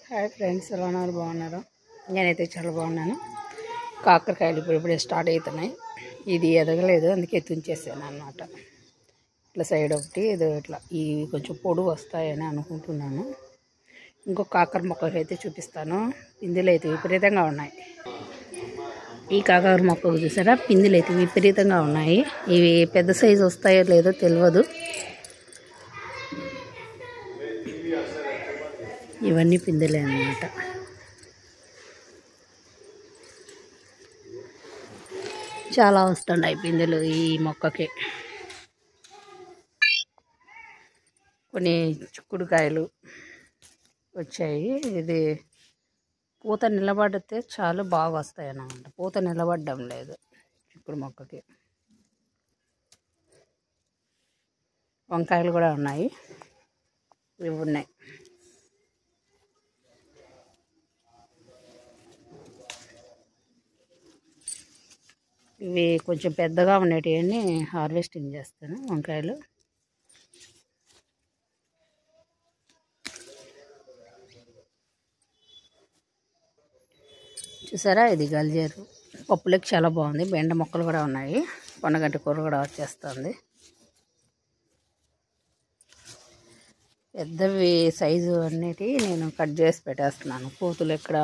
Hi friends, ఎలా ఉన్నారు? బాగున్నారా? నేనైతే చాలా బాగున్నాను. కాకరకాయలు ఇప్పుడే స్టార్ట్ అవుతున్నాయి. ఇది ఎదగలేదు, అందుకే తుంచేసాను అన్నమాట. ఇట్లా సైడ్ ఒకటి ఏదో ఇట్లా ఈ కొంచెం పొడుగు వస్తాయని అనుకుంటున్నాను. ఇంకొక కాకర మొక్కలు అయితే చూపిస్తాను. పిందులు అయితే విపరీతంగా ఉన్నాయి. ఈ కాకర మొక్కకు చూసారా, పిందులు అయితే విపరీతంగా ఉన్నాయి. ఇవి పెద్ద సైజు వస్తాయో లేదో తెలియదు. ఇవన్నీ పిందులే అన్నమాట. చాలా వస్తున్నాయి పిందులు ఈ మొక్కకి. కొన్ని చిక్కుడుకాయలు వచ్చాయి. ఇది పూత నిలబడితే చాలు బాగా వస్తాయి అన్నమాట. పూత నిలబడడం లేదు చిక్కుడు మొక్కకి. వంకాయలు కూడా ఉన్నాయి, ఇవి ఉన్నాయి. ఇవి కొంచెం పెద్దగా ఉండేటివన్నీ హార్వెస్టింగ్ చేస్తాను వంకాయలు. చూసారా, ఇది గల్జేరు. పప్పులకి చాలా బాగుంది. బెండ మొక్కలు కూడా ఉన్నాయి. పొన్నగంటి కూర కూడా వచ్చేస్తుంది. పెద్దవి సైజు అన్నిటి నేను కట్ చేసి పెట్టేస్తున్నాను, కోతులు ఎక్కడ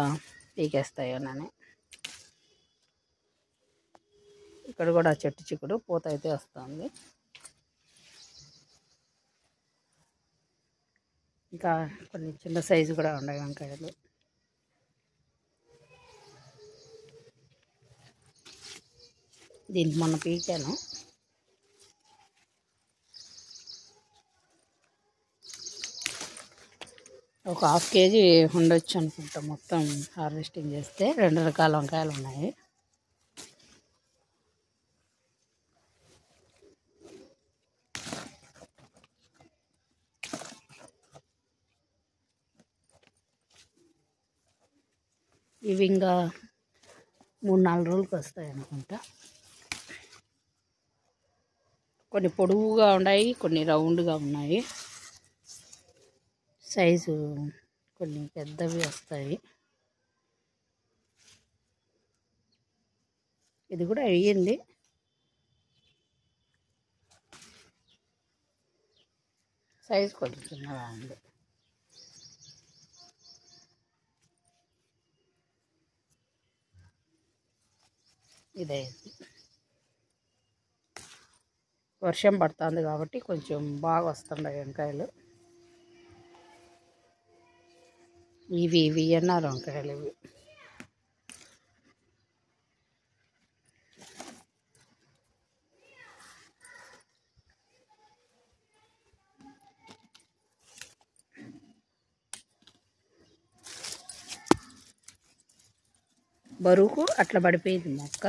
పీకేస్తాయోనని. ఇక్కడ కూడా చెట్టు చిక్కుడు పూత అయితే వస్తుంది. ఇంకా కొన్ని చిన్న సైజు కూడా ఉన్నాయి వంకాయలు. దీనికి మొన్న పీకాను. ఒక 1/2 kg ఉండొచ్చు అనుకుంటా. మొత్తం హార్వెస్టింగ్ చేస్తే 2 రకాల వంకాయలు ఉన్నాయి. ఇవి ఇంకా 3-4 రోజులకు వస్తాయి అనుకుంటా. కొన్ని పొడవుగా ఉన్నాయి, కొన్ని రౌండ్గా ఉన్నాయి. సైజు కొన్ని పెద్దవి వస్తాయి. ఇది కూడా అయ్యింది. సైజు కొంచెం చిన్నగా ఉంది. ఇదే వర్షం పడుతుంది కాబట్టి కొంచెం బాగా వస్తున్నాయి వంకాయలు. ఇవి వియన్నార్ వంకాయలు. ఇవి బరువుకు అట్లా పడిపోయింది మొక్క.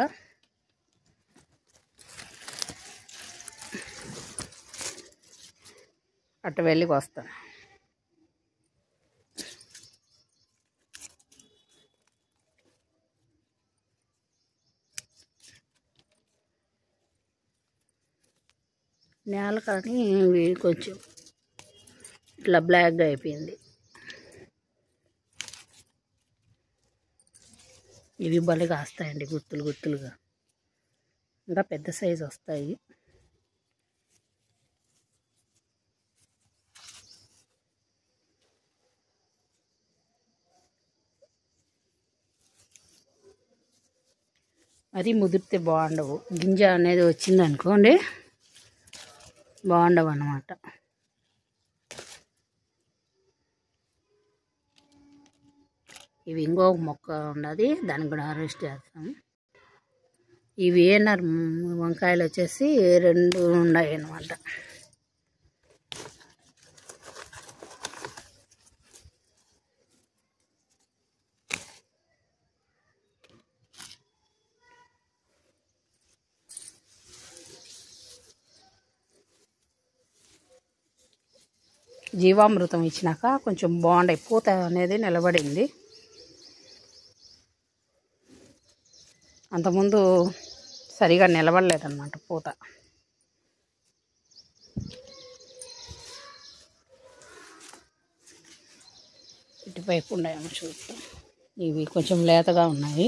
అట్ట వెళ్ళి వస్తాను. నేల కానీ ఇవి కొంచెం ఇట్లా బ్లాక్గా అయిపోయింది. ఇవి భలే కాస్తాయండి, గుత్తులు గుత్తులుగా. ఇంకా పెద్ద సైజు వస్తాయి. అది ముదిరితే బాగుండవు. గింజ అనేది వచ్చిందనుకోండి బాగుండవు అన్నమాట. ఇవి ఇంకో మొక్క ఉన్నది, దానికి కూడా హార్వెస్ట్ చేస్తాం. ఇవి ఏనారు వంకాయలు వచ్చేసి 2 ఉన్నాయి అన్నమాట. జీవామృతం ఇచ్చినాక కొంచెం బాగుంటాయి. పూత అనేది నిలబడింది. అంతకుముందు సరిగా నిలబడలేదన్నమాట పూత. ఇటువైపు ఉన్నాయేమో చూద్దాం. ఇవి కొంచెం లేతగా ఉన్నాయి.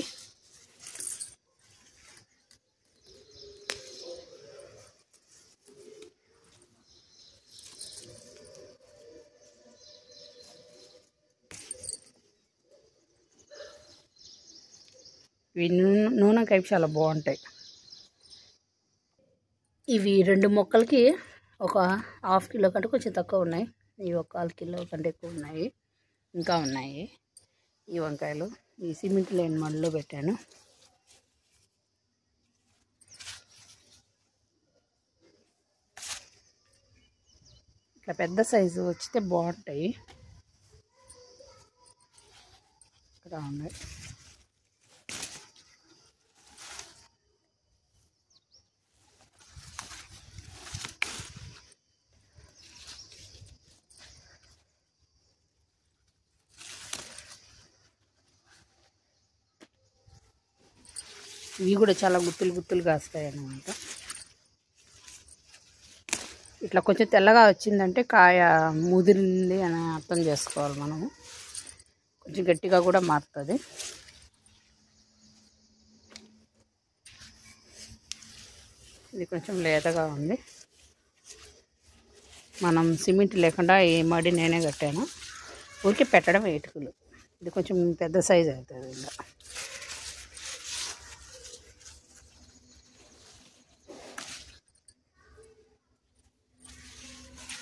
ఇవి నూనె కలిపి చాలా బాగుంటాయి. ఇవి 2 మొక్కలకి ఒక ½ కిలో కంటే కొంచెం తక్కువ ఉన్నాయి. ఇవి ఒక 1/4 కిలో కంటే ఎక్కువ ఉన్నాయి. ఇంకా ఉన్నాయి ఈ వంకాయలు. ఈ సిమెంట్ లేని మడిలో పెట్టాను. ఇట్లా పెద్ద సైజు వచ్చితే బాగుంటాయి. ఇక్కడ ఉన్నాయి. ఇవి కూడా చాలా గుత్తులు గుత్తులు కాస్తాయి అన్నమాట. ఇట్లా కొంచెం తెల్లగా వచ్చిందంటే కాయ ముదిరింది అని అర్థం చేసుకోవాలి మనము. కొంచెం గట్టిగా కూడా మారుతుంది. ఇది కొంచెం లేతగా ఉంది. మనం సిమెంట్ లేకుండా ఈ మడి నేనే కట్టాను. ఊరికి పెట్టడం ఇటుకలు. ఇది కొంచెం పెద్ద సైజు అవుతుంది. ఇంకా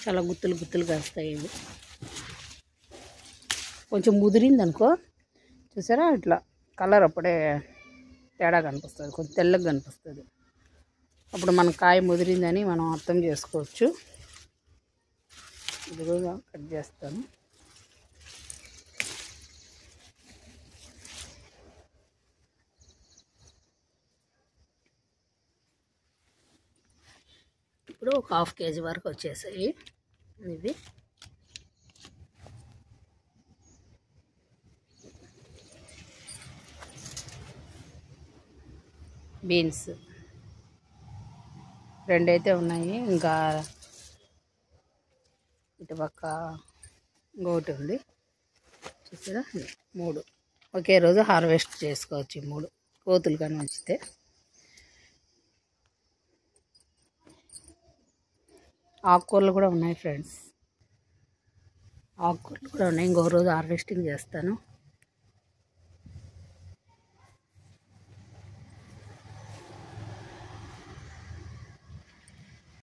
చాలా గుత్తులు గుత్తులు కాస్తాయి. ఇవి కొంచెం ముదిరింది అనుకో, చూసారా ఇట్లా కలర్ అప్పుడే తేడా కనిపిస్తుంది. కొంచెం తెల్లగా కనిపిస్తుంది. అప్పుడు మన కాయ ముదిరిందని మనం అర్థం చేసుకోవచ్చు. ఇది కూడా కట్ చేస్తాను. ఇప్పుడు ఒక ½ కేజీ వరకు వచ్చేసాయి. ఇవి బీన్స్ 2 అయితే ఉన్నాయి. ఇంకా ఇటు పక్క ఇంకొకటి ఉంది. చూసారా 3 ఒకే రోజు హార్వెస్ట్ చేసుకోవచ్చు. 3 కోతులు కానీ వచ్చితే. ఆకుకూరలు కూడా ఉన్నాయి ఫ్రెండ్స్. ఆకుకూరలు కూడా ఉన్నాయి. ఇంకొక రోజు హార్వెస్టింగ్ చేస్తాను.